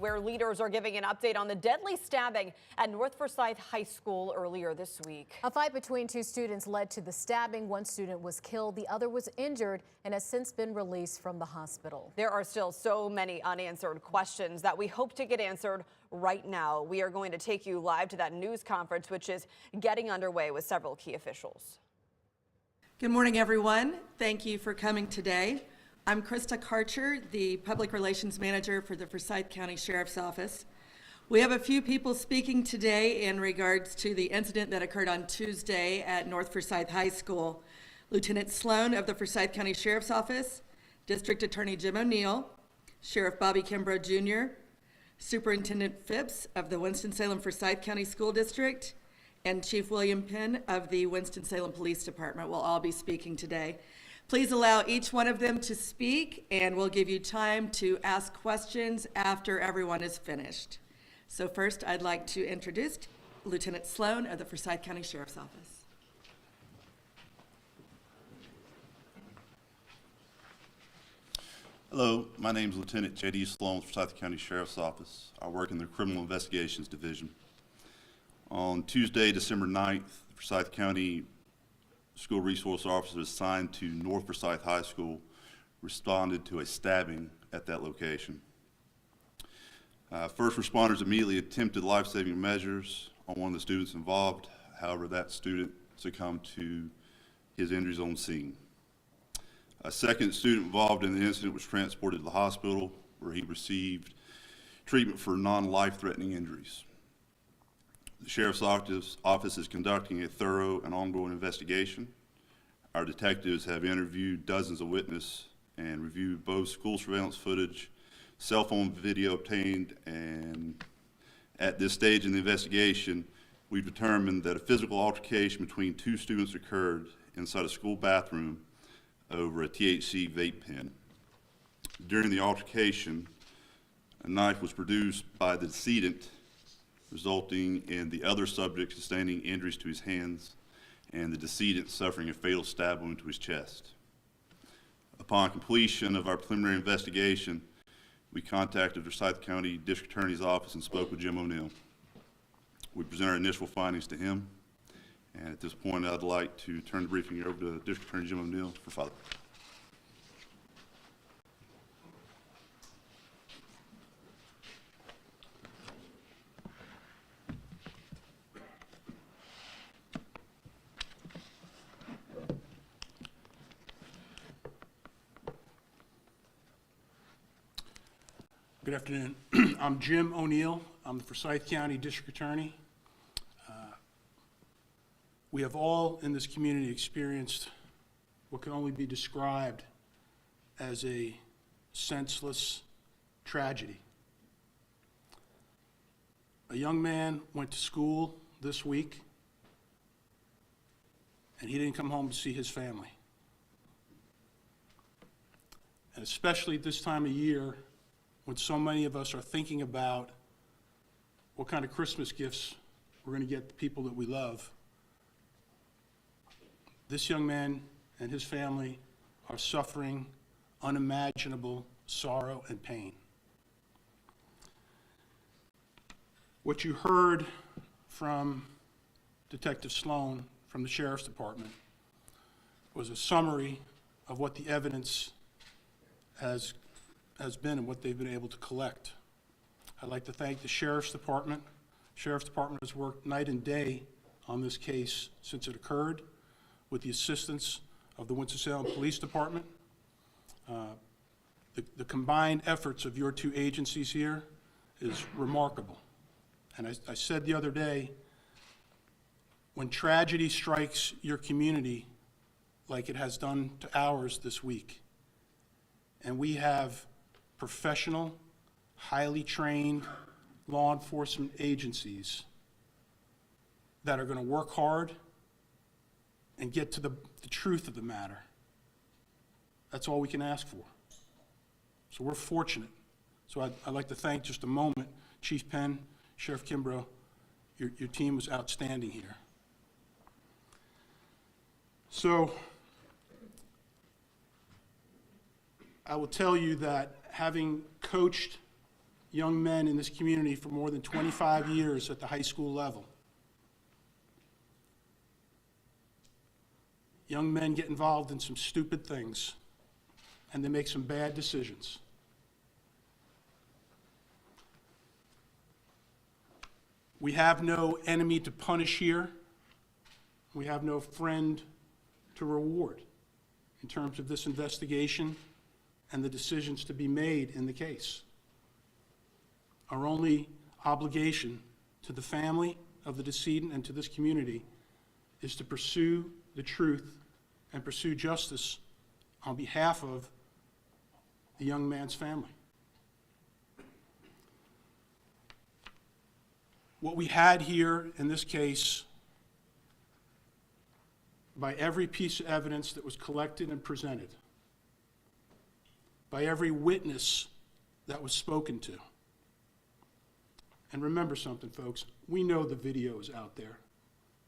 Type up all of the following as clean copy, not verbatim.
where leaders are giving an update on the deadly stabbing at North Forsyth High School earlier this week. A fight between two students led to the stabbing. One student was killed, the other was injured and has since been released from the hospital. There are still so many unanswered questions that we hope to get answered right now. We are going to take you live to that news conference, which is getting underway with several key officials. Good morning, everyone. Thank you for coming today. I'm Krista Karcher, the Public Relations Manager for the Forsyth County Sheriff's Office. We have a few people speaking today in regards to the incident that occurred on Tuesday at North Forsyth High School. Lieutenant Sloan of the Forsyth County Sheriff's Office, District Attorney Jim O'Neill, Sheriff Bobby Kimbrough Jr., Superintendent Phipps of the Winston-Salem Forsyth County School District, and Chief William Penn of the Winston-Salem Police Department will all be speaking today. Please allow each one of them to speak, and we'll give you time to ask questions after everyone is finished. So first, I'd like to introduce Lieutenant Sloan of the Forsyth County Sheriff's Office. Hello, my name is Lieutenant J.D. Sloan with Forsyth County Sheriff's Office. I work in the Criminal Investigations Division. On Tuesday, December 9th, the Forsyth County School Resource Officer assigned to North Forsyth High School responded to a stabbing at that location. First responders immediately attempted life-saving measures on one of the students involved. However, that student succumbed to his injuries on scene. A second student involved in the incident was transported to the hospital where he received treatment for non-life-threatening injuries. The Sheriff's Office is conducting a thorough and ongoing investigation. Our detectives have interviewed dozens of witnesses and reviewed both school surveillance footage, cell phone video obtained, and at this stage in the investigation, we've determined that a physical altercation between two students occurred inside a school bathroom over a THC vape pen. During the altercation, a knife was produced by the decedent, resulting in the other subject sustaining injuries to his hands and the decedent suffering a fatal stab wound to his chest. Upon completion of our preliminary investigation, we contacted the Forsyth County District Attorney's Office and spoke with Jim O'Neill. We present our initial findings to him, and at this point I'd like to turn the briefing over to District Attorney Jim O'Neill for further. Good afternoon. I'm Jim O'Neill. I'm the Forsyth County District Attorney. We have all in this community experienced what can only be described as a senseless tragedy. A young man went to school this week and he didn't come home to see his family. And especially at this time of year, when so many of us are thinking about what kind of Christmas gifts we're going to get the people that we love, this young man and his family are suffering unimaginable sorrow and pain. What you heard from Detective Sloan from the Sheriff's Department was a summary of what the evidence has been and what they've been able to collect. I'd like to thank the Sheriff's Department. The Sheriff's Department has worked night and day on this case since it occurred with the assistance of the Winston-Salem Police Department. The combined efforts of your two agencies here is remarkable. And I said the other day, when tragedy strikes your community like it has done to ours this week, and we have professional, highly trained law enforcement agencies that are going to work hard and get to the truth of the matter. That's all we can ask for. So we're fortunate. So I'd like to thank just a moment Chief Penn, Sheriff Kimbrough. Your team was outstanding here. So I will tell you that having coached young men in this community for more than 25 years at the high school level. Young men get involved in some stupid things, and they make some bad decisions. We have no enemy to punish here. We have no friend to reward in terms of this investigation and the decisions to be made in the case. Our only obligation to the family of the decedent and to this community is to pursue the truth and pursue justice on behalf of the young man's family. What we had here in this case, by every piece of evidence that was collected and presented, by every witness that was spoken to. And remember something, folks, we know the video is out there.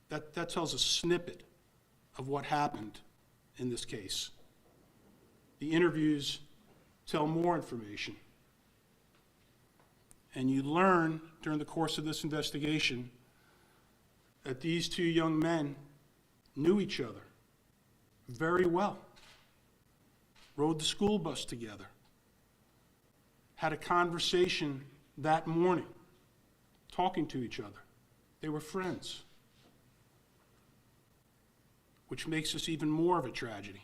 That tells a snippet of what happened in this case. The interviews tell more information. And you learn during the course of this investigation that these two young men knew each other very well, rode the school bus together, had a conversation that morning, talking to each other. They were friends, which makes this even more of a tragedy.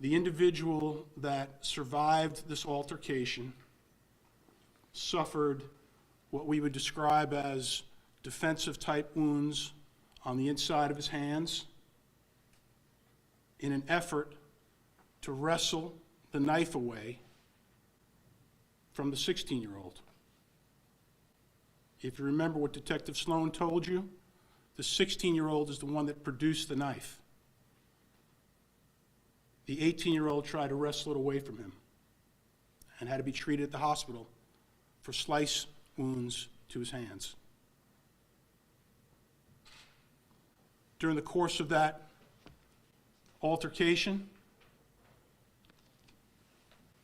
The individual that survived this altercation suffered what we would describe as defensive type wounds on the inside of his hands in an effort to wrestle the knife away from the 16-year-old. If you remember what Detective Sloan told you, the 16-year-old is the one that produced the knife. The 18-year-old tried to wrestle it away from him and had to be treated at the hospital for slice wounds to his hands. During the course of that altercation,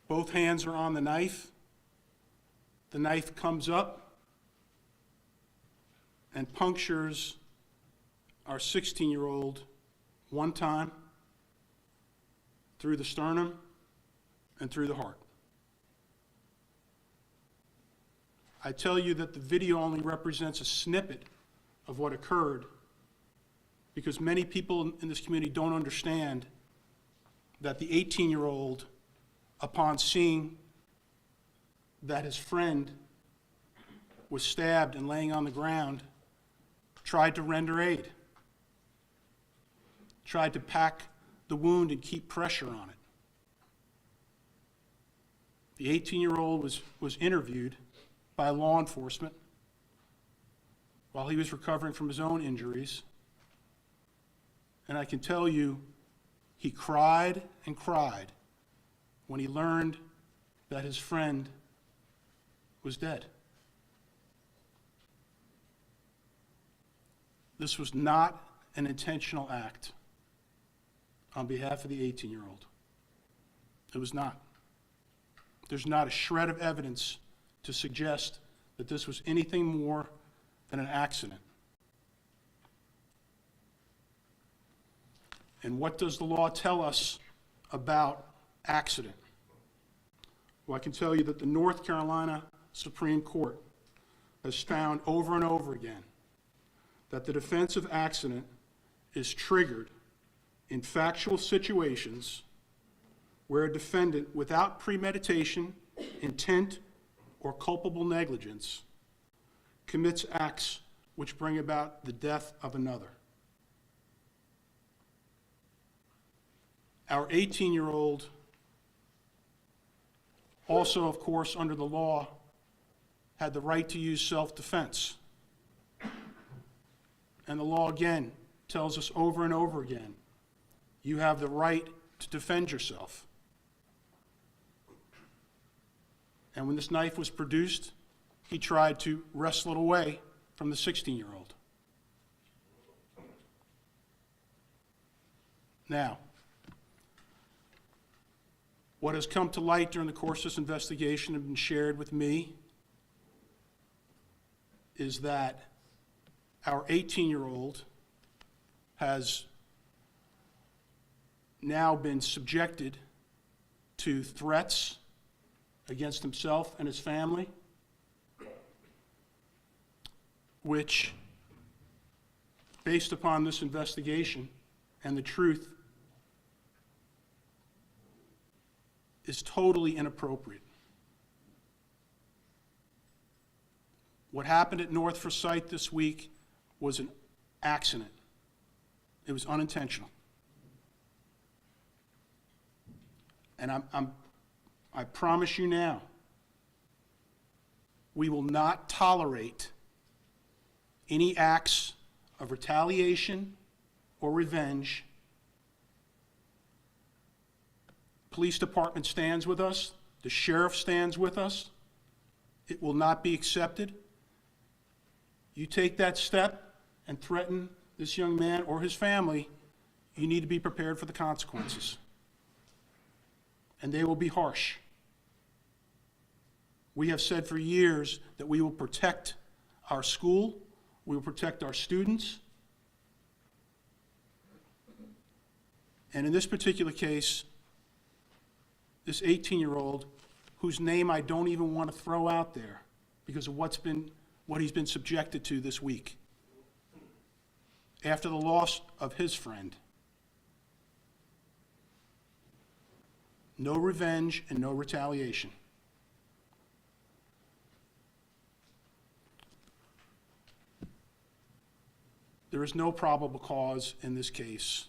both hands are on the knife. The knife comes up and punctures our 16-year-old one time through the sternum and through the heart. I tell you that the video only represents a snippet of what occurred because many people in this community don't understand that the 18-year-old, upon seeing that his friend was stabbed and laying on the ground, tried to render aid, tried to pack the wound and keep pressure on it. The 18-year-old was interviewed by law enforcement while he was recovering from his own injuries. And I can tell you, he cried and cried when he learned that his friend was dead. This was not an intentional act on behalf of the 18-year-old. It was not. There's not a shred of evidence to suggest that this was anything more than an accident. And what does the law tell us about accident? Well, I can tell you that the North Carolina Supreme Court has found over and over again that the defense of accident is triggered in factual situations where a defendant, without premeditation, intent, or culpable negligence, commits acts which bring about the death of another. Our 18-year-old also, of course, under the law, had the right to use self-defense. And the law, again, tells us over and over again, you have the right to defend yourself. And when this knife was produced, he tried to wrestle it away from the 16-year-old. Now, What has come to light during the course of this investigation and been shared with me is that our 18-year-old has now been subjected to threats against himself and his family, which, based upon this investigation and the truth, is totally inappropriate. What happened at North Forsyth this week was an accident. It was unintentional. And I promise you now, we will not tolerate any acts of retaliation or revenge. Police department stands with us. The sheriff stands with us. It will not be accepted. You take that step and threaten this young man or his family, you need to be prepared for the consequences. And they will be harsh. We have said for years that we will protect our school, we will protect our students. And in this particular case, this 18-year-old, whose name I don't even want to throw out there because of what he's been subjected to this week, after the loss of his friend. No revenge and no retaliation. There is no probable cause in this case.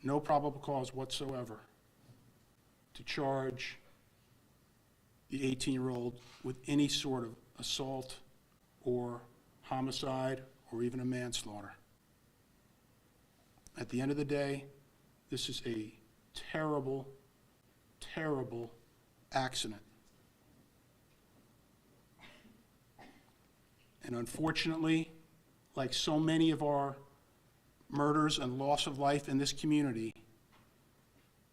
No probable cause whatsoever to charge the 18-year-old with any sort of assault or homicide or even a manslaughter. At the end of the day, this is a terrible, terrible accident. And unfortunately, like so many of our murders and loss of life in this community,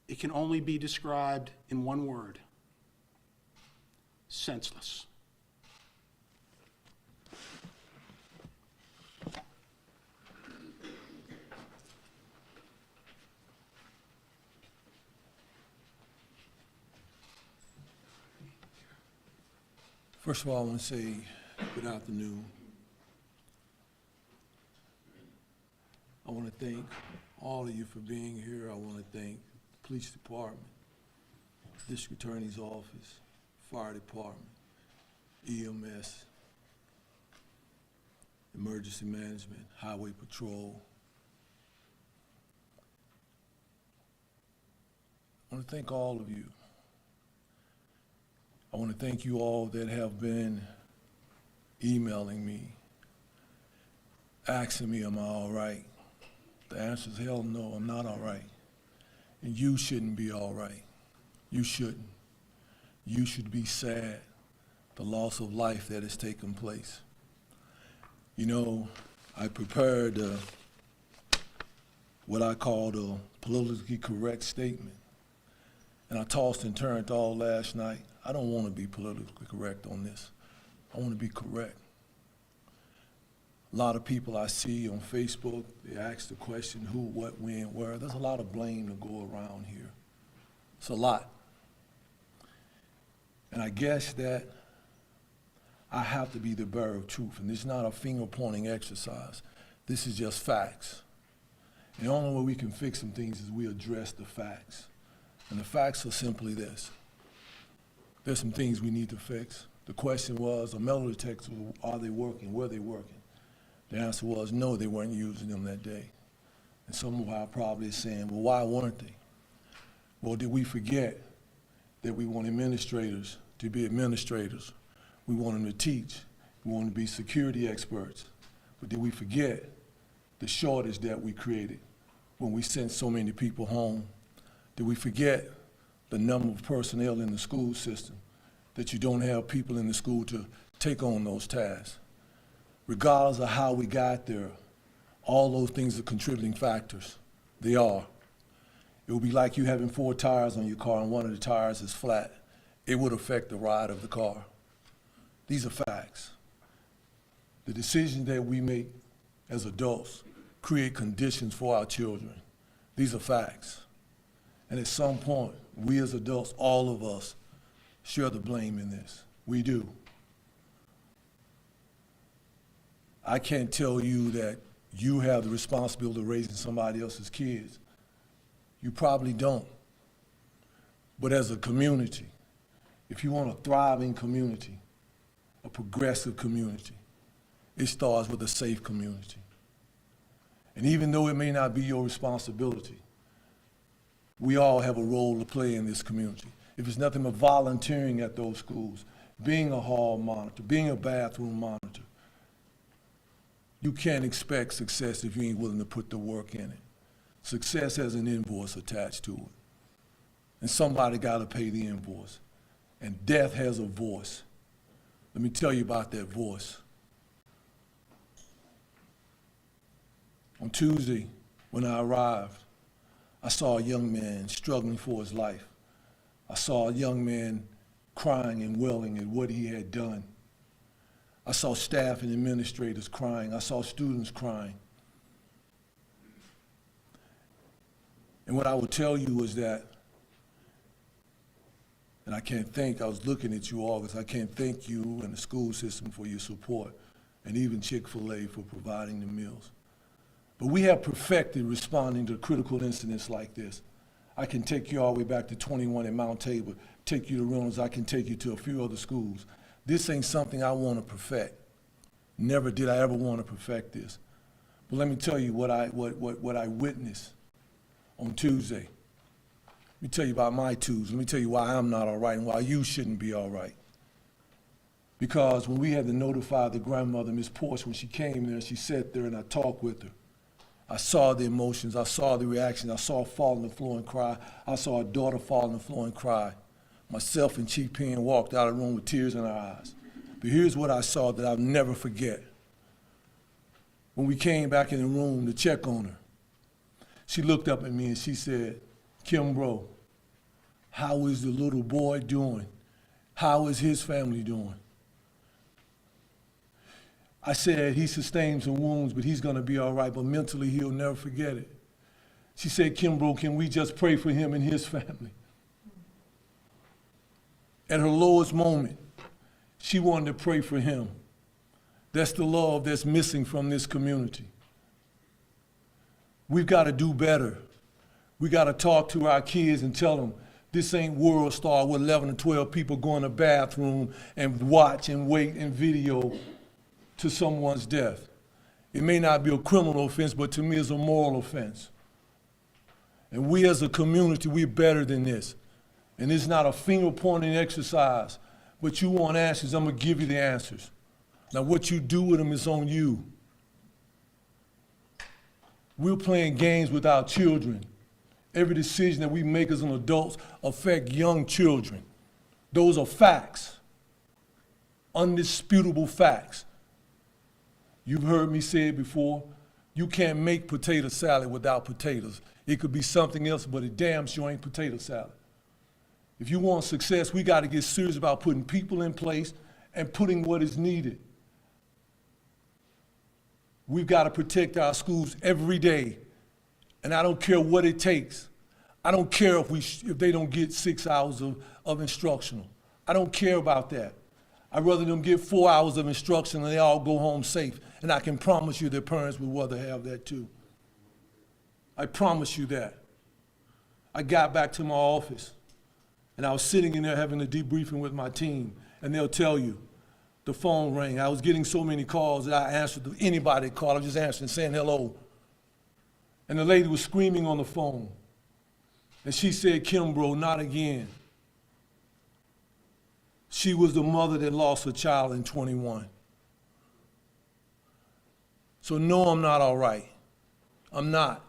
it can only be described in one word: senseless. First of all, I want to say good afternoon. I want to thank all of you for being here. I want to thank the police department, district attorney's office, fire department, EMS, emergency management, highway patrol. I want to thank all of you. I want to thank you all that have been emailing me, asking me, am I all right? The answer is hell no, I'm not all right. And you shouldn't be all right. You shouldn't. You should be sad, the loss of life that has taken place. You know, I prepared what I called a politically correct statement. And I tossed and turned all last night. I don't want to be politically correct on this. I want to be correct. A lot of people I see on Facebook, they ask the question, who, what, when, where. There's a lot of blame to go around here. It's a lot. And I guess that I have to be the bearer of truth. And this is not a finger-pointing exercise. This is just facts. And the only way we can fix some things is we address the facts. And the facts are simply this. There's some things we need to fix. The question was, are metal detectors, are they working? Were they working? The answer was no, they weren't using them that day. And some of our probably is saying, well, why weren't they? Well, did we forget that we want administrators to be administrators? We want them to teach. We want them to be security experts. But did we forget the shortage that we created when we sent so many people home? Did we forget the number of personnel in the school system, that you don't have people in the school to take on those tasks? Regardless of how we got there, all those things are contributing factors. They are. It would be like you having 4 tires on your car and one of the tires is flat. It would affect the ride of the car. These are facts. The decisions that we make as adults create conditions for our children. These are facts. And at some point, we as adults, all of us, share the blame in this. We do. I can't tell you that you have the responsibility of raising somebody else's kids. You probably don't. But as a community, if you want a thriving community, a progressive community, it starts with a safe community. And even though it may not be your responsibility, we all have a role to play in this community. If it's nothing but volunteering at those schools, being a hall monitor, being a bathroom monitor, you can't expect success if you ain't willing to put the work in it. Success has an invoice attached to it. And somebody got to pay the invoice. And death has a voice. Let me tell you about that voice. On Tuesday, when I arrived, I saw a young man struggling for his life. I saw a young man crying and wailing at what he had done. I saw staff and administrators crying. I saw students crying. And what I will tell you is that, and I was looking at you all, because I can't thank you and the school system for your support, and even Chick-fil-A for providing the meals. But we have perfected responding to critical incidents like this. I can take you all the way back to 21 at Mount Tabor, take you to Reynolds, I can take you to a few other schools. This ain't something I want to perfect. Never did I ever want to perfect this. But let me tell you what I witnessed on Tuesday. Let me tell you about my Tuesday. Let me tell you why I'm not all right and why you shouldn't be all right. Because when we had to notify the grandmother, Miss Porch, when she came there, she sat there and I talked with her. I saw the emotions, I saw the reaction, I saw her fall on the floor and cry. I saw her daughter fall on the floor and cry. Myself and Chief Penn walked out of the room with tears in our eyes. But here's what I saw that I'll never forget. When we came back in the room to check on her, she looked up at me and she said, "Kimbrough, how is the little boy doing? How is his family doing?" I said, "He sustained some wounds, but he's gonna be all right, but mentally he'll never forget it." She said, "Kimbrough, can we just pray for him and his family?" At her lowest moment, she wanted to pray for him. That's the love that's missing from this community. We've got to do better. We got to talk to our kids and tell them, this ain't World Star with 11 or 12 people go in the bathroom and watch and wait and video to someone's death. It may not be a criminal offense, but to me it's a moral offense. And we as a community, we're better than this. And it's not a finger-pointing exercise, but you want answers, I'm gonna give you the answers. Now what you do with them is on you. We're playing games with our children. Every decision that we make as an adults affect young children. Those are facts, undisputable facts. You've heard me say it before, you can't make potato salad without potatoes. It could be something else, but it damn sure ain't potato salad. If you want success, we got to get serious about putting people in place and putting what is needed. We've got to protect our schools every day, and I don't care what it takes. I don't care if they don't get 6 hours of instructional. I don't care about that. I'd rather them get 4 hours of instruction and they all go home safe, and I can promise you their parents would rather have that too. I promise you that. I got back to my office, and I was sitting in there having a debriefing with my team, and they'll tell you, the phone rang. I was getting so many calls that I answered anybody call. I was just answering, saying hello. And the lady was screaming on the phone. And she said, "Kimbrough, not again." She was the mother that lost her child in 21. So no, I'm not all right. I'm not.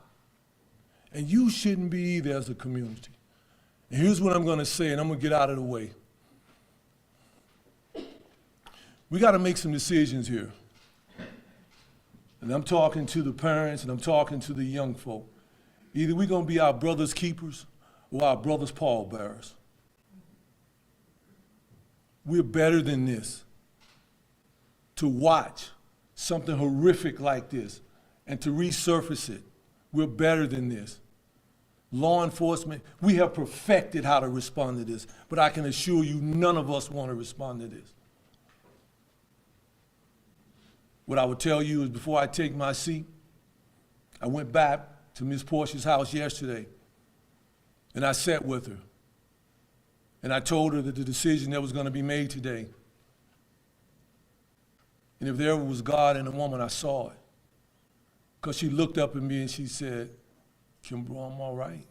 And you shouldn't be either as a community. And here's what I'm gonna say, and I'm gonna get out of the way. We gotta make some decisions here. And I'm talking to the parents and I'm talking to the young folk. Either we're going to be our brother's keepers or our brother's pallbearers. We're better than this. To watch something horrific like this and to resurface it, we're better than this. Law enforcement, we have perfected how to respond to this, but I can assure you none of us want to respond to this. What I would tell you is before I take my seat, I went back to Ms. Portia's house yesterday, and I sat with her. And I told her that the decision that was going to be made today, and if there was God in the woman, I saw it. Because she looked up at me and she said, Kimbrough, I'm all right.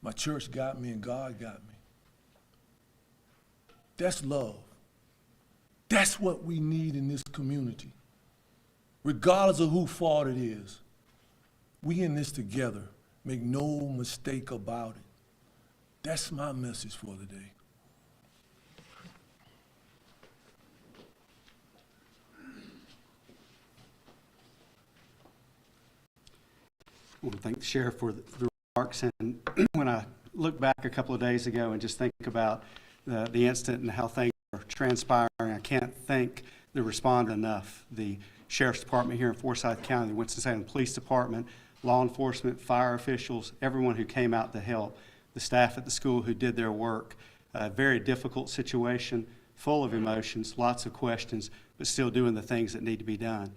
My church got me and God got me. That's love. That's what we need in this community. Regardless of whose fault it is, we in this together. Make no mistake about it. That's my message for the day. I want to thank the sheriff for the remarks. And when I look back a couple of days ago and just think about the incident and how things are transpiring, I can't thank the respondent enough. The sheriff's department here in Forsyth County, the Winston-Salem Police Department, law enforcement, fire officials, everyone who came out to help, the staff at the school who did their work. A very difficult situation, full of emotions, lots of questions, but still doing the things that need to be done.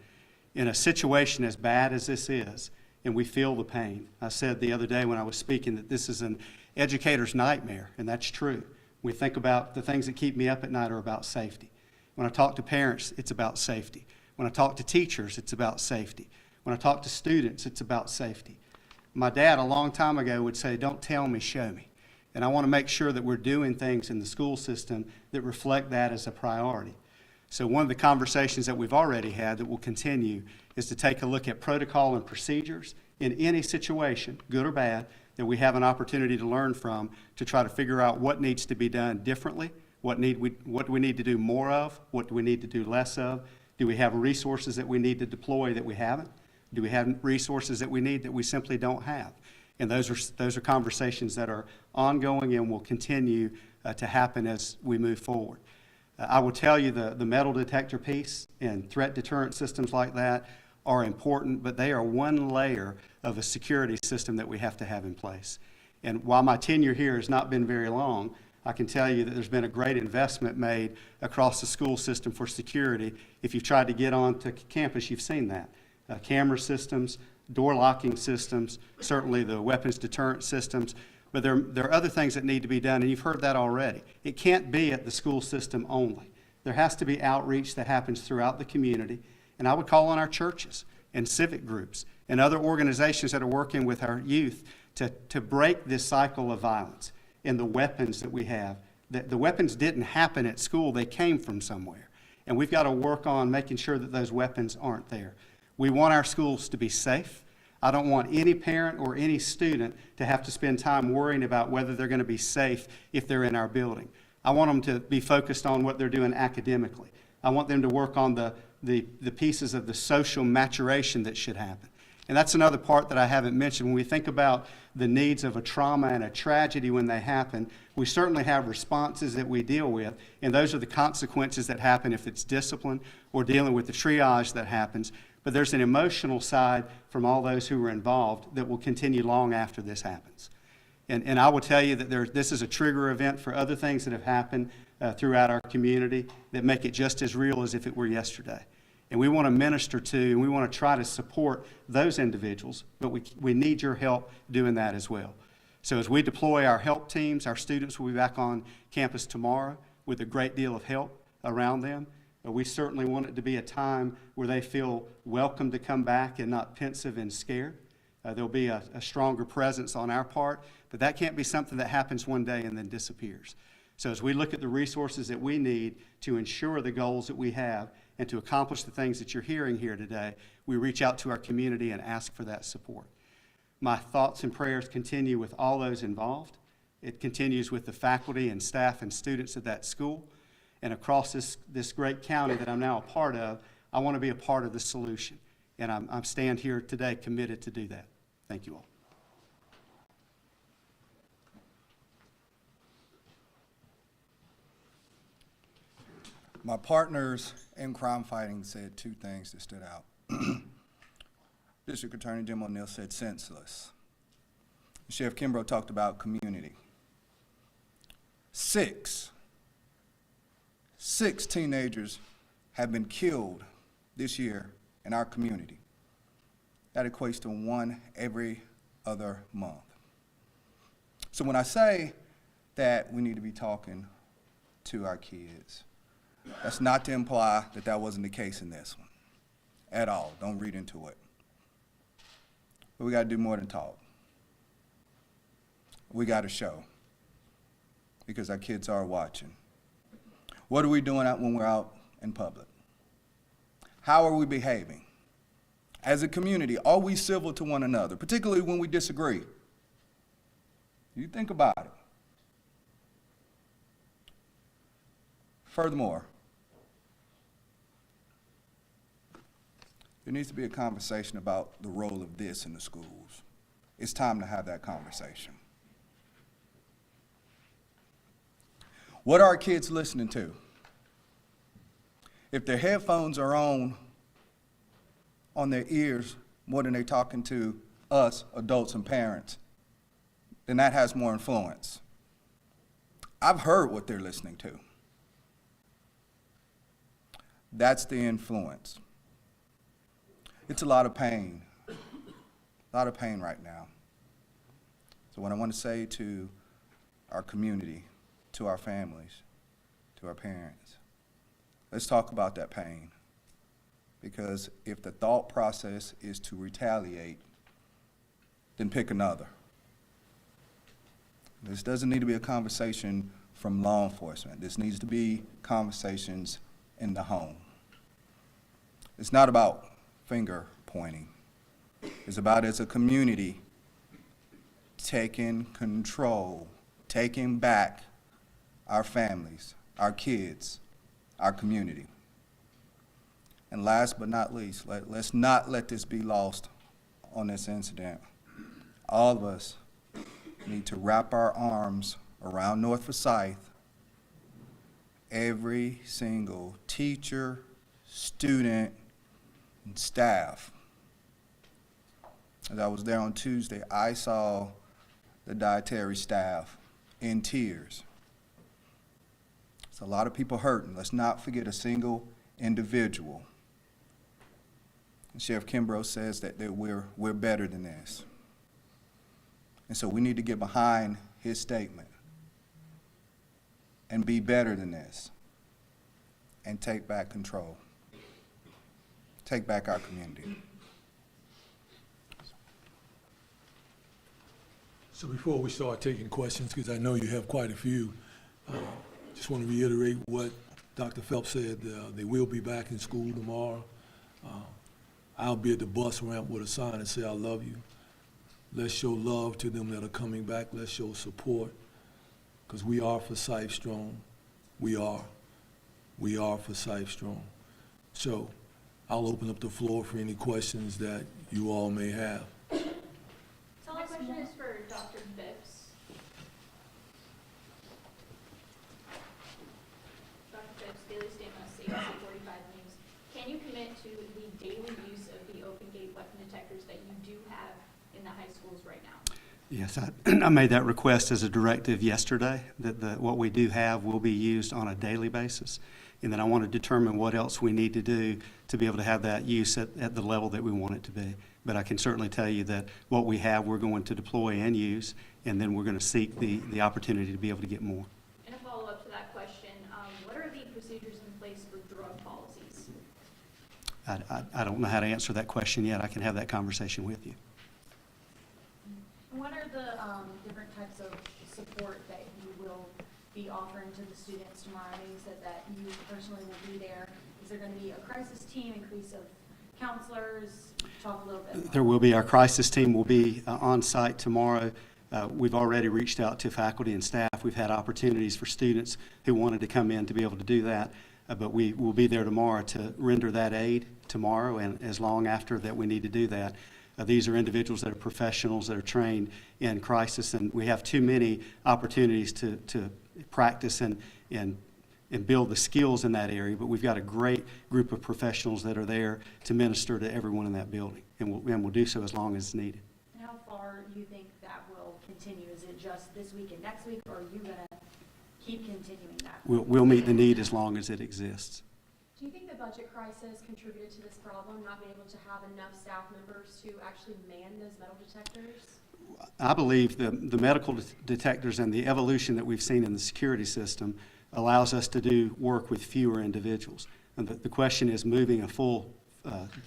In a situation as bad as this is, and we feel the pain. I said the other day when I was speaking that this is an educator's nightmare, and that's true. We think about the things that keep me up at night are about safety. When I talk to parents, it's about safety. When I talk to teachers, it's about safety. When I talk to students, it's about safety. My dad, a long time ago, would say, don't tell me, show me. And I want to make sure that we're doing things in the school system that reflect that as a priority. So one of the conversations that we've already had that will continue is to take a look at protocol and procedures in any situation, good or bad, that we have an opportunity to learn from to try to figure out what needs to be done differently, what do we need to do more of, what do we need to do less of, do we have resources that we need to deploy that we haven't, do we have resources that we need that we simply don't have. And those are conversations that are ongoing and will continue to happen as we move forward. I will tell you the metal detector piece and threat deterrent systems like that are important, but they are one layer of a security system that we have to have in place. And while my tenure here has not been very long, I can tell you that there's been a great investment made across the school system for security. If you've tried to get onto campus, you've seen that. Camera systems, door locking systems, certainly the weapons deterrent systems, but there are other things that need to be done, and you've heard that already. It can't be at the school system only. There has to be outreach that happens throughout the community, and I would call on our churches and civic groups and other organizations that are working with our youth to break this cycle of violence and the weapons that we have. The weapons didn't happen at school, they came from somewhere, and we've got to work on making sure that those weapons aren't there. We want our schools to be safe. I don't want any parent or any student to have to spend time worrying about whether they're going to be safe if they're in our building. I want them to be focused on what they're doing academically. I want them to work on the pieces of the social maturation that should happen. And that's another part that I haven't mentioned. When we think about the needs of a trauma and a tragedy when they happen, we certainly have responses that we deal with, and those are the consequences that happen if it's discipline or dealing with the triage that happens. But there's an emotional side from all those who were involved that will continue long after this happens. And I will tell you that this is a trigger event for other things that have happened throughout our community that make it just as real as if it were yesterday. And we want to minister to and we want to try to support those individuals, but we need your help doing that as well. So as we deploy our help teams, our students will be back on campus tomorrow with a great deal of help around them. We certainly want it to be a time where they feel welcome to come back and not pensive and scared. There'll be a stronger presence on our part, but that can't be something that happens one day and then disappears. So as we look at the resources that we need to ensure the goals that we have and to accomplish the things that you're hearing here today, we reach out to our community and ask for that support. My thoughts and prayers continue with all those involved. It continues with the faculty and staff and students at that school. And across this great county that I'm now a part of, I want to be a part of the solution. And I stand here today committed to do that. Thank you all. My partners in crime fighting said two things that stood out. District Attorney Jim O'Neill said senseless. Sheriff Kimbrough talked about community. Six teenagers have been killed this year in our community. That equates to one every other month. So when I say that we need to be talking to our kids, that's not to imply that that wasn't the case in this one at all. Don't read into it. But we got to do more than talk. We got to show, because our kids are watching. What are we doing out when we're out in public? How are we behaving? As a community, are we civil to one another, particularly when we disagree? You think about it. Furthermore, there needs to be a conversation about the role of this in the schools. It's time to have that conversation. What are our kids listening to? If their headphones are on their ears more than they're talking to us, adults and parents, then that has more influence. I've heard what they're listening to. That's the influence. It's a lot of pain right now. So what I want to say to our community, to our families, to our parents, let's talk about that pain. Because if the thought process is to retaliate, then pick another. This doesn't need to be a conversation from law enforcement. This needs to be conversations in the home. It's not about finger pointing. It's about, as a community, taking control, taking back our families, our kids, our community. And last but not least, let's not let this be lost on this incident. All of us need to wrap our arms around North Forsyth, every single teacher, student, and staff. As I was there on Tuesday, I saw the dietary staff in tears. It's a lot of people hurting. Let's not forget a single individual. And Sheriff Kimbrough says that we're better than this. And so we need to get behind his statement and be better than this and take back control. Take back our community. So before we start taking questions, because I know you have quite a few, just want to reiterate what Dr. Phelps said. They will be back in school tomorrow. I'll be at the bus ramp with a sign that says, "I love you." Let's show love to them that are coming back. Let's show support, because we are Forsyth strong. We are Forsyth strong. So I'll open up the floor for any questions that you all may have. So my question is for Dr. Phipps. Dr. Phipps, Daily Statement, ABC 45 News. Can you commit to the daily use of the open gate weapon detectors that you do have in the high schools right now? Yes, I made that request as a directive yesterday, that what we do have will be used on a daily basis. And then I want to determine what else we need to do to be able to have that use at the level that we want it to be. But I can certainly tell you that what we have, we're going to deploy and use, and then we're going to seek the opportunity to be able to get more. And a follow-up to that question, what are the procedures in place for drug policies? I don't know how to answer that question yet. I can have that conversation with you. What are the different types of support that you will be offering to the students tomorrow? I know you said that you personally will be there. Is there going to be a crisis team, increase of counselors? Talk a little bit more. There will be. Our crisis team will be on site tomorrow. We've already reached out to faculty and staff. We've had opportunities for students who wanted to come in to be able to do that. But we will be there tomorrow to render that aid tomorrow and as long after that we need to do that. These are individuals that are professionals that are trained in crisis, and we have too many opportunities to practice and build the skills in that area, but we've got a great group of professionals that are there to minister to everyone in that building, and we'll do so as long as it's needed. And how far do you think that will continue? Is it just this week and next week, or are you going to keep continuing that? We'll meet the need as long as it exists. Do you think the budget crisis contributed to this problem, not being able to have enough staff members to actually man those metal detectors? I believe the medical detectors and the evolution that we've seen in the security system allows us to do work with fewer individuals. And the question is moving a full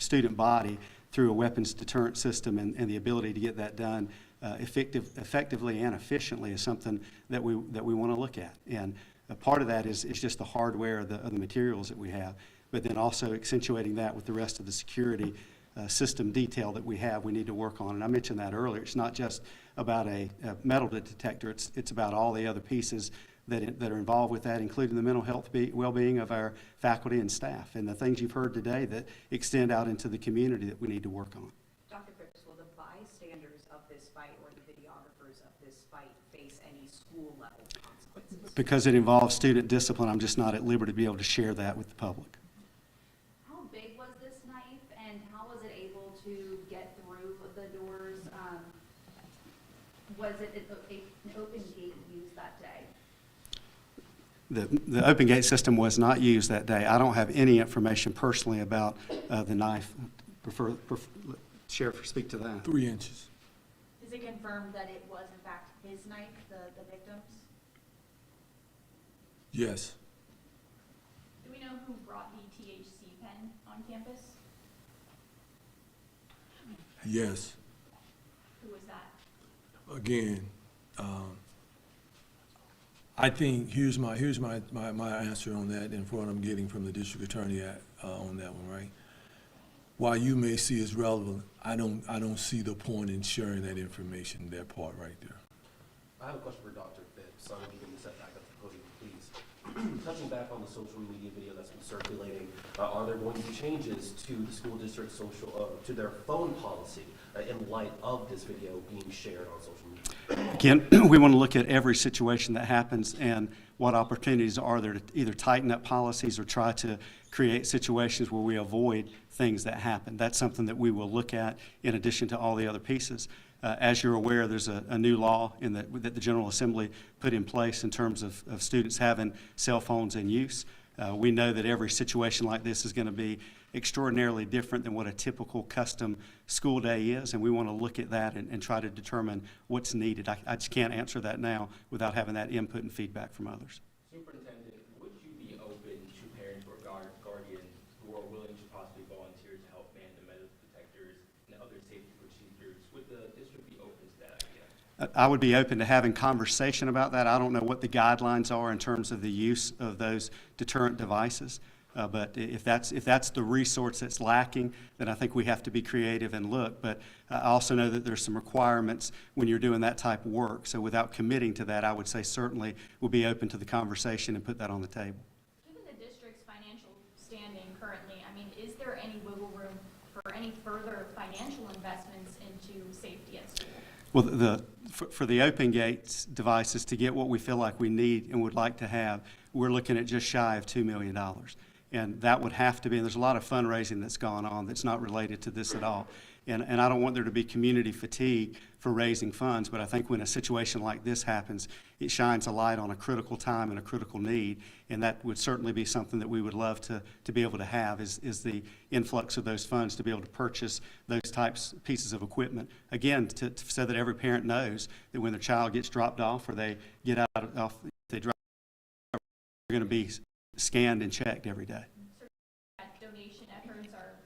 student body through a weapons deterrent system, and the ability to get that done effectively and efficiently is something that we want to look at. And a part of that is just the hardware of the materials that we have, but then also accentuating that with the rest of the security system detail that we have, we need to work on. And I mentioned that earlier. It's not just about a metal detector. It's about all the other pieces that are involved with that, including the mental health well-being of our faculty and staff, and the things you've heard today that extend out into the community that we need to work on. Dr. Cripps, will the bystanders of this fight or the videographers of this fight face any school-level consequences? Because it involves student discipline, I'm just not at liberty to be able to share that with the public. How big was this knife, and how was it able to get through the doors? Was it an open gate used that day? The open gate system was not used that day. I don't have any information personally about the knife. Sheriff, speak to that. 3 inches. Is it confirmed that it was in fact his knife, the victim's? Yes. Do we know who brought the THC pen on campus? Yes. Who was that? Again, I think here's my answer on that, and what I'm getting from the district attorney on that one, right? While you may see as relevant, I don't see the point in sharing that information, that part right there. I have a question for Dr. Phipps. Sorry, if you can step back up the podium, please. Touching back on the social media video that's been circulating, are there going to be changes to the school district to their phone policy in light of this video being shared on social media? Again, we want to look at every situation that happens and what opportunities are there to either tighten up policies or try to create situations where we avoid things that happen. That's something that we will look at in addition to all the other pieces. As you're aware, there's a new law that the General Assembly put in place in terms of students having cell phones in use. We know that every situation like this is going to be extraordinarily different than what a typical custom school day is, and we want to look at that and try to determine what's needed. I just can't answer that now without having that input and feedback from others. Superintendent, would you be open to parents or guardians who are willing to possibly volunteer to help man the metal detectors and other safety procedures? Would the district be open to that idea? I would be open to having conversation about that. I don't know what the guidelines are in terms of the use of those deterrent devices. But if that's the resource that's lacking, then I think we have to be creative and look. But I also know that there's some requirements when you're doing that type of work. So without committing to that, I would say certainly we'll be open to the conversation and put that on the table. Given the district's financial standing currently, I mean, is there any wiggle room for any further financial investments into safety at school? Well, for the open gates devices, to get what we feel like we need and would like to have, we're looking at just shy of $2 million. And that would have to be, and there's a lot of fundraising that's gone on that's not related to this at all. And I don't want there to be community fatigue for raising funds, but I think when a situation like this happens, it shines a light on a critical time and a critical need, and that would certainly be something that we would love to be able to have, is the influx of those funds to be able to purchase those pieces of equipment. Again, so that every parent knows that when their child gets dropped off or they get they drop, they're going to be scanned and checked every day. Donation efforts are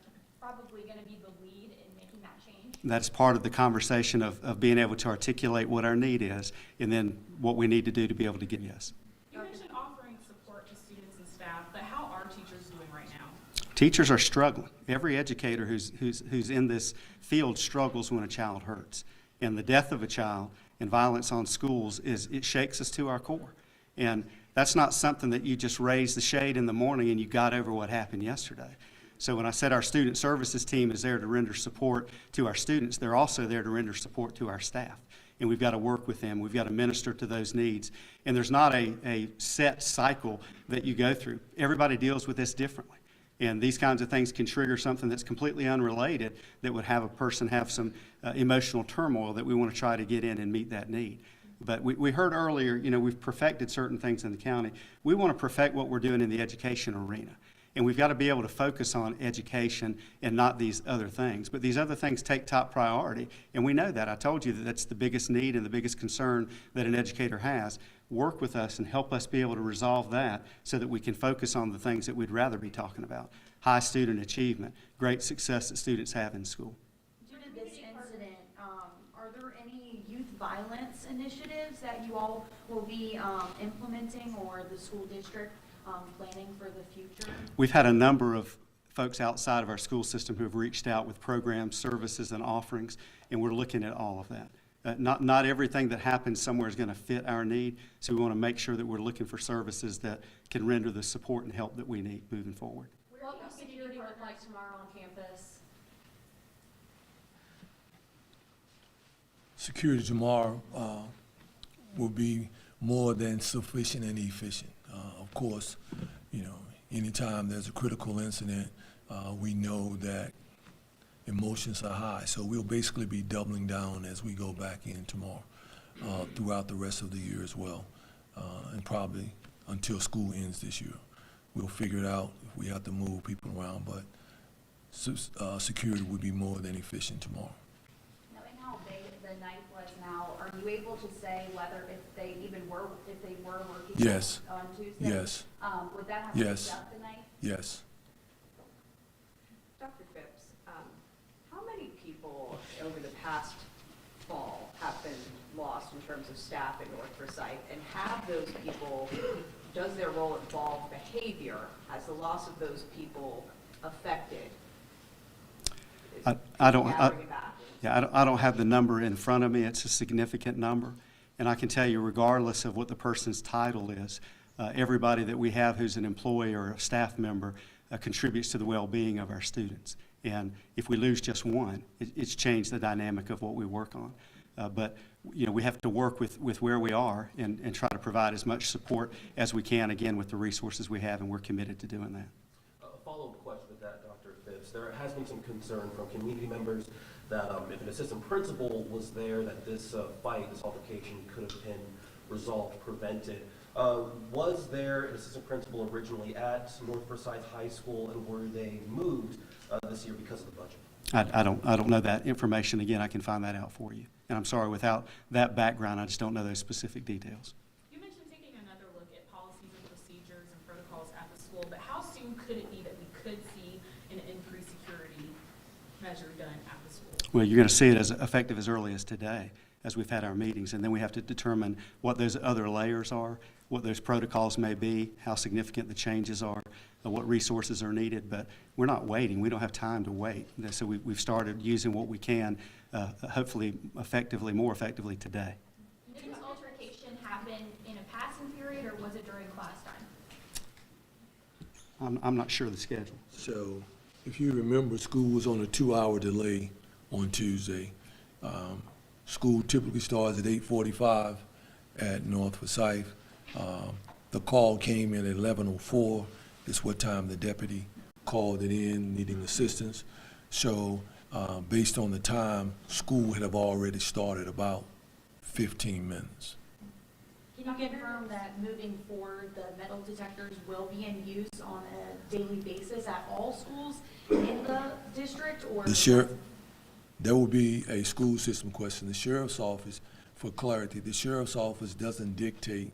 probably going to be the lead in making that change. That's part of the conversation of being able to articulate what our need is and then what we need to do to be able to get yes. You mentioned offering support to students and staff, but how are teachers doing right now? Teachers are struggling. Every educator who's in this field struggles when a child hurts. And the death of a child and violence on schools it shakes us to our core. And that's not something that you just raise the shade in the morning and you got over what happened yesterday. So when I said our student services team is there to render support to our students, they're also there to render support to our staff. And we've got to work with them. We've got to minister to those needs. And there's not a set cycle that you go through. Everybody deals with this differently. And these kinds of things can trigger something that's completely unrelated that would have a person have some emotional turmoil that we want to try to get in and meet that need. But we heard earlier, we've perfected certain things in the county. We want to perfect what we're doing in the education arena. And we've got to be able to focus on education and not these other things. But these other things take top priority, and we know that. I told you that that's the biggest need and the biggest concern that an educator has. Work with us and help us be able to resolve that so that we can focus on the things that we'd rather be talking about. High student achievement, great success that students have in school. Due to this incident, are there any youth violence initiatives that you all will be implementing, or the school district planning for the future? We've had a number of folks outside of our school system who have reached out with programs, services, and offerings, and we're looking at all of that. Not everything that happens somewhere is going to fit our need, so we want to make sure that we're looking for services that can render the support and help that we need moving forward. What will security look like tomorrow on campus? Security tomorrow will be more than sufficient and efficient. Of course, anytime there's a critical incident, we know that emotions are high. So we'll basically be doubling down as we go back in tomorrow, throughout the rest of the year as well, and probably until school ends this year. We'll figure it out if we have to move people around, but security will be more than efficient tomorrow. Knowing how big the night was now, are you able to say whether if they were working Yes. on Tuesday? Yes. Would that have Yes. picked up the night? Yes. Dr. Phipps, how many people over the past fall have been lost in terms of staff in North Forsyth? And have those people, does their role involve behavior? Has the loss of those people affected? I don't have the number in front of me. It's a significant number. And I can tell you, regardless of what the person's title is, everybody that we have who's an employee or a staff member contributes to the well-being of our students. And if we lose just one, it's changed the dynamic of what we work on. But we have to work with where we are and try to provide as much support as we can, again, with the resources we have, and we're committed to doing that. A follow-up question with that, Dr. Phipps. There has been some concern from community members that if an assistant principal was there, that this fight, this altercation could have been resolved, prevented. Was there an assistant principal originally at North Forsyth High School, and were they moved this year because of the budget? I don't know that information. Again, I can find that out for you. And I'm sorry, without that background, I just don't know those specific details. You mentioned taking another look at policies and procedures and protocols at the school, but how soon could it be that we could see an increased security measure done at the school? Well, you're going to see it as effective as early as today, as we've had our meetings, and then we have to determine what those other layers are, what those protocols may be, how significant the changes are, what resources are needed. But we're not waiting. We don't have time to wait. So we've started using what we can, hopefully more effectively today. Did this altercation happen in a passing period, or was it during class time? I'm not sure of the schedule. So if you remember, school was on a 2-hour delay on Tuesday. School typically starts at 8:45 at North Forsyth. The call came in at 11:04. It's what time the deputy called it in, needing assistance. So based on the time, school had have already started about 15 minutes. Can you confirm that moving forward, the metal detectors will be in use on a daily basis at all schools in the district, or? There will be a school system question. The sheriff's office, for clarity, the sheriff's office doesn't dictate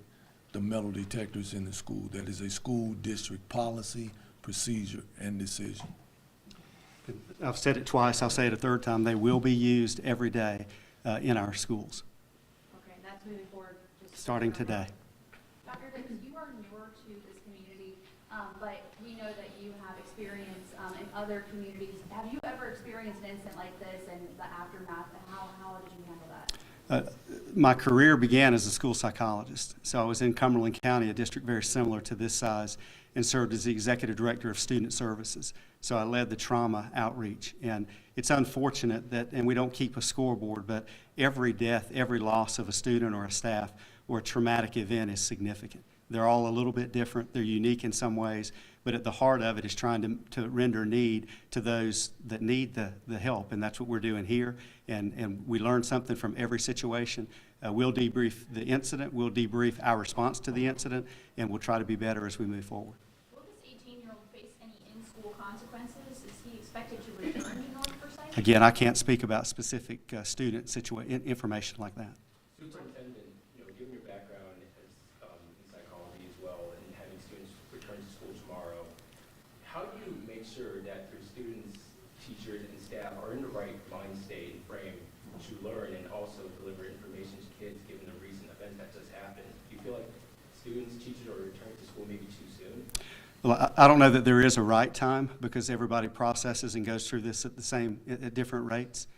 the metal detectors in the school. That is a school district policy, procedure, and decision. I've said it twice. I'll say it a third time. They will be used every day in our schools. Okay, and that's moving forward. Starting today. Dr. Phipps, you are newer to this community, but we know that you have experience in other communities. Have you ever experienced an incident like this and the aftermath, and how did you handle that? My career began as a school psychologist. So I was in Cumberland County, a district very similar to this size, and served as the executive director of student services. So I led the trauma outreach. And it's unfortunate that, and we don't keep a scoreboard, but every death, every loss of a student or a staff or a traumatic event is significant. They're all a little bit different. They're unique in some ways, but at the heart of it is trying to render need to those that need the help, and that's what we're doing here. And we learn something from every situation. We'll debrief the incident, we'll debrief our response to the incident, and we'll try to be better as we move forward. Will this 18-year-old face any in-school consequences? Is he expected to return to North Forsyth? Again, I can't speak about specific student information like that. Superintendent, given your background as in psychology as well, and having students return to school tomorrow, how do you make sure that your students, teachers, and staff are in the right mind state and frame to learn and also deliver information to kids given the recent event that just happened? Do you feel like students, teachers are returning to school maybe too soon? Well, I don't know that there is a right time because everybody processes and goes through this at different rates.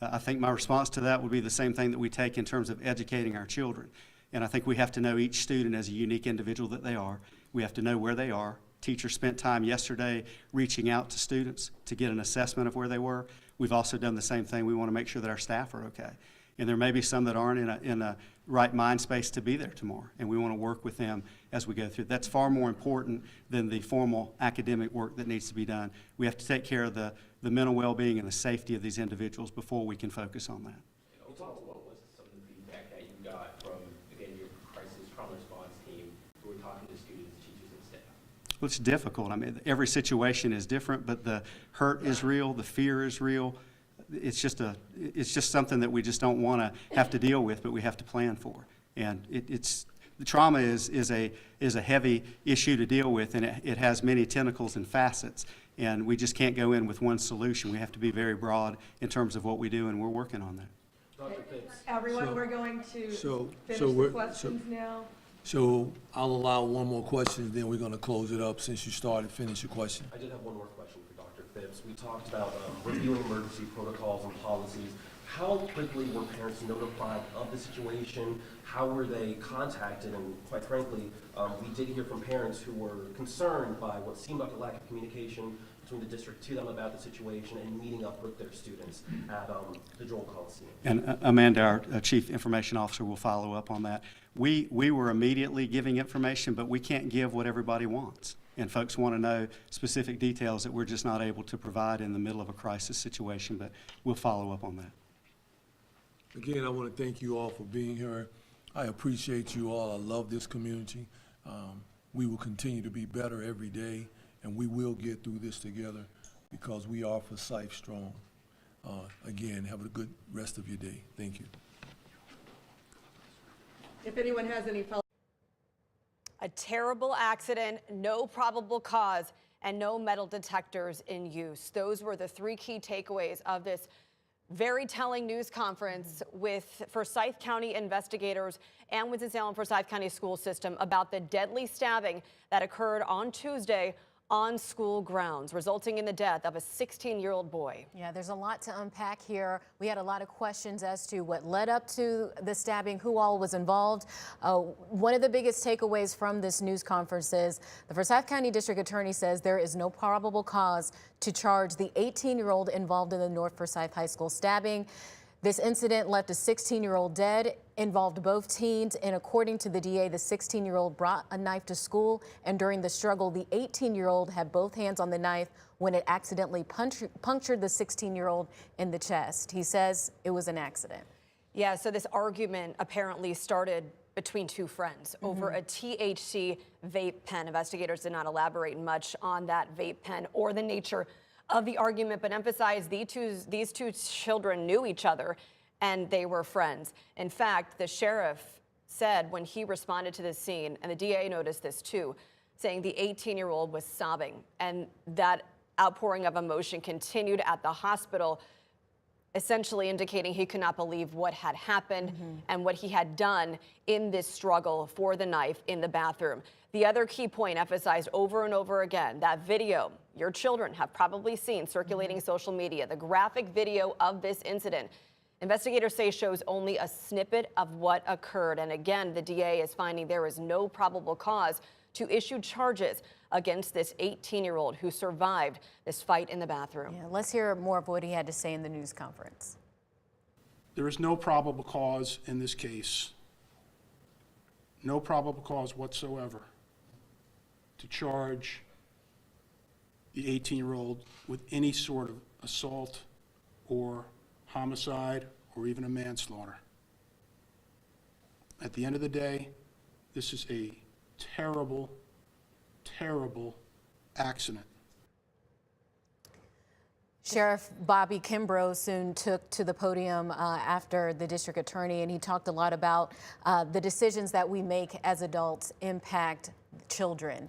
I think my response to that would be the same thing that we take in terms of educating our children. And I think we have to know each student as a unique individual that they are. We have to know where they are. Teachers spent time yesterday reaching out to students to get an assessment of where they were. We've also done the same thing. We want to make sure that our staff are okay. And there may be some that aren't in a right mind space to be there tomorrow, and we want to work with them as we go through. That's far more important than the formal academic work that needs to be done. We have to take care of the mental well-being and the safety of these individuals before we can focus on that. Overall, what was some of the feedback that you got from, again, your crisis trauma response team who were talking to students, teachers, and staff? Well, it's difficult. I mean, every situation is different, but the hurt is real, the fear is real. It's just something that we just don't want to have to deal with, but we have to plan for. And the trauma is a heavy issue to deal with, and it has many tentacles and facets. And we just can't go in with one solution. We have to be very broad in terms of what we do, and we're working on that. Dr. Phipps. Everyone, we're going to finish the we're- questions now. So I'll allow one more question, then we're going to close it up since you started. Finish your question. I did have one more question for Dr. Phipps. We talked about reviewing emergency protocols and policies. How quickly were parents notified of the situation? How were they contacted? And quite frankly, we did hear from parents who were concerned by what seemed like a lack of communication between the district to them about the situation and meeting up with their students at the Joel Coliseum. And Amanda, our Chief Information Officer, will follow up on that. We were immediately giving information, but we can't give what everybody wants. And folks want to know specific details that we're just not able to provide in the middle of a crisis situation, but we'll follow up on that. Again, I want to thank you all for being here. I appreciate you all. I love this community. We will continue to be better every day, and we will get through this together because we are Forsyth strong. Again, have a good rest of your day. Thank you. If anyone has any follow-up. A terrible accident, no probable cause, and no metal detectors in use. Those were the three key takeaways of this very telling news conference with Forsyth County investigators and Winston-Salem Forsyth County school system about the deadly stabbing that occurred on Tuesday on school grounds, resulting in the death of a 16-year-old boy. Yeah, there's a lot to unpack here. We had a lot of questions as to what led up to the stabbing, who all was involved. One of the biggest takeaways from this news conference is the Forsyth County District Attorney says there is no probable cause to charge the 18-year-old involved in the North Forsyth High School stabbing. This incident left a 16-year-old dead, involved both teens, and according to the DA, the 16-year-old brought a knife to school, and during the struggle, the 18-year-old had both hands on the knife when it accidentally punctured the 16-year-old in the chest. He says it was an accident. Yeah, so this argument apparently started between two friends over a THC vape pen. Investigators did not elaborate much on that vape pen or the nature of the argument, but emphasized these two children knew each other and they were friends. In fact, the sheriff said when he responded to this scene, and the DA noticed this too, saying the 18-year-old was sobbing, and that outpouring of emotion continued at the hospital, essentially indicating he could not believe what had happened and what he had done in this struggle for the knife in the bathroom. The other key point emphasized over and over again, that video your children have probably seen circulating social media, the graphic video of this incident, investigators say shows only a snippet of what occurred. And again, the DA is finding there is no probable cause to issue charges against this 18-year-old who survived this fight in the bathroom. Yeah, let's hear more of what he had to say in the news conference. There is no probable cause in this case, no probable cause whatsoever to charge the 18-year-old with any sort of assault or homicide or even a manslaughter. At the end of the day, this is a terrible, terrible accident. Sheriff Bobby Kimbrough soon took to the podium after the district attorney, and he talked a lot about the decisions that we make as adults impact children.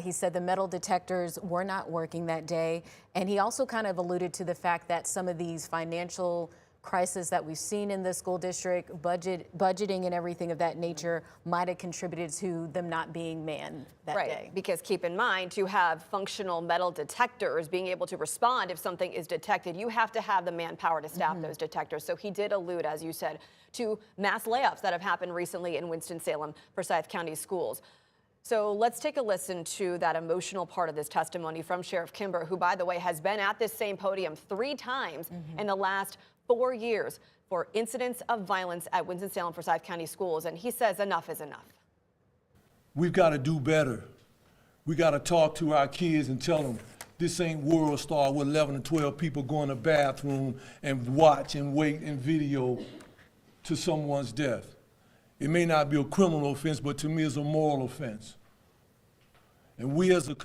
He said the metal detectors were not working that day, and he also kind of alluded to the fact that some of these financial crisis that we've seen in the school district, budgeting and everything of that nature might have contributed to them not being manned that day. Because keep in mind, to have functional metal detectors being able to respond if something is detected, you have to have the manpower to staff those detectors. So he did allude, as you said, to mass layoffs that have happened recently in Winston-Salem, Forsyth County schools. So let's take a listen to that emotional part of this testimony from Sheriff Kimbrough, who, by the way, has been at this same podium 3 times in the last 4 years for incidents of violence at Winston-Salem, Forsyth County schools. And he says enough is enough. We've got to do better. We got to talk to our kids and tell them this ain't World Star with 11 or 12 people go in the bathroom and watch and wait and video to someone's death. It may not be a criminal offense, but to me it's a moral offense. And we as a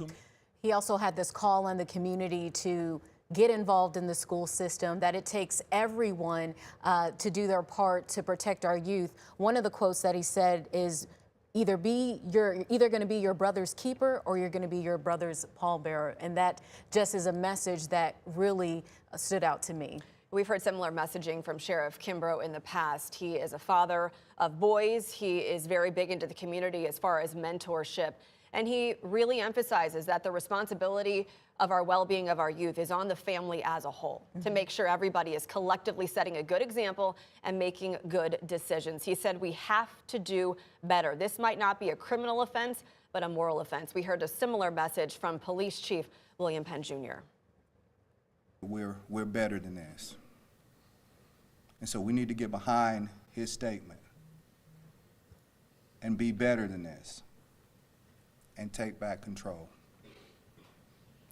He also had this call on the community to get involved in the school system, that it takes everyone to do their part to protect our youth. One of the quotes that he said is, you're either going to be your brother's keeper or you're going to be your brother's pallbearer. And that just is a message that really stood out to me. We've heard similar messaging from Sheriff Kimbrough in the past. He is a father of boys. He is very big into the community as far as mentorship. And he really emphasizes that the responsibility of our well-being of our youth is on the family as a whole, to make sure everybody is collectively setting a good example and making good decisions. He said we have to do better. This might not be a criminal offense, but a moral offense. We heard a similar message from Police Chief William Penn Jr. We're better than this. And so we need to get behind his statement and be better than this and take back control.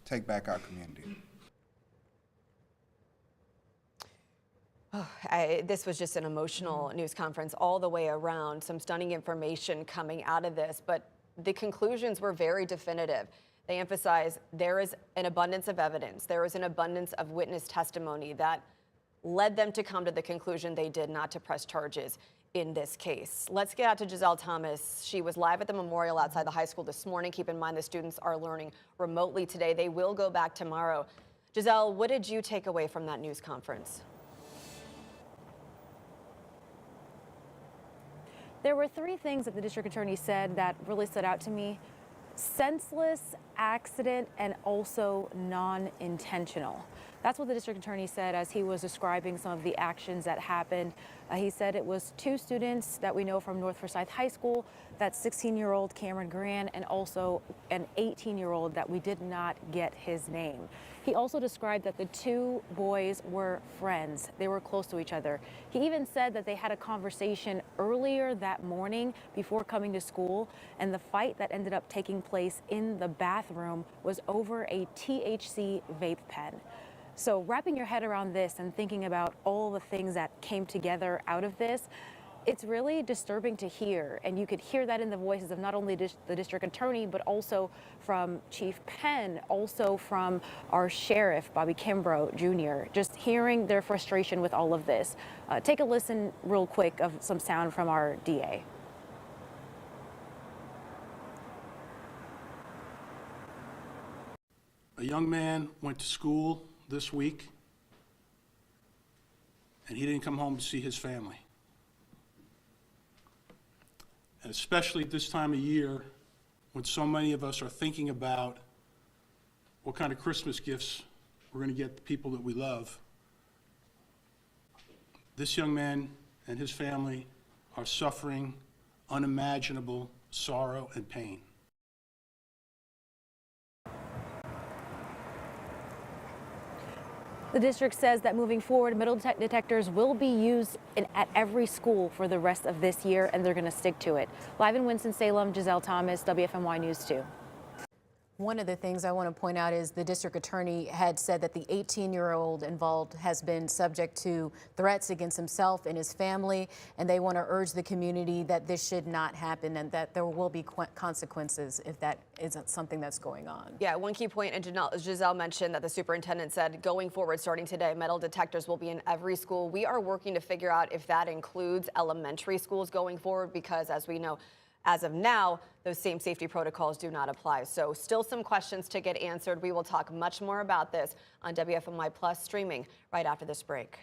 Take back our community. This was just an emotional news conference all the way around. Some stunning information coming out of this, but the conclusions were very definitive. They emphasize there is an abundance of evidence. There is an abundance of witness testimony that led them to come to the conclusion they did not to press charges in this case. Let's get out to Giselle Thomas. She was live at the memorial outside the high school this morning. Keep in mind the students are learning remotely today. They will go back tomorrow. Giselle, what did you take away from that news conference? There were 3 things that the district attorney said that really stood out to me: senseless, accident, and also non-intentional. That's what the district attorney said as he was describing some of the actions that happened. He said it was 2 students that we know from North Forsyth High School, that 16-year-old Cameron Gran, and also an 18-year-old that we did not get his name. He also described that the 2 boys were friends. They were close to each other. He even said that they had a conversation earlier that morning before coming to school, and the fight that ended up taking place in the bathroom was over a THC vape pen. So wrapping your head around this and thinking about all the things that came together out of this, it's really disturbing to hear. And you could hear that in the voices of not only the district attorney, but also from Chief Penn, also from our sheriff, Bobby Kimbrough Jr., just hearing their frustration with all of this. Take a listen real quick of some sound from our DA. A young man went to school this week, and he didn't come home to see his family. And especially at this time of year, when so many of us are thinking about what kind of Christmas gifts we're going to get the people that we love, This young man and his family are suffering unimaginable sorrow and pain. The district says that moving forward, metal detectors will be used at every school for the rest of this year, and they're going to stick to it. Live in Winston-Salem, Giselle Thomas, WFMY News 2. One of the things I want to point out is the district attorney had said that the 18-year-old involved has been subject to threats against himself and his family, and they want to urge the community that this should not happen and that there will be consequences if that isn't something that's going on. Yeah, one key point, and Giselle mentioned that the superintendent said going forward, starting today, metal detectors will be in every school. We are working to figure out if that includes elementary schools going forward, because as we know, as of now, those same safety protocols do not apply. So still some questions to get answered. We will talk much more about this on WFMY Plus streaming right after this break.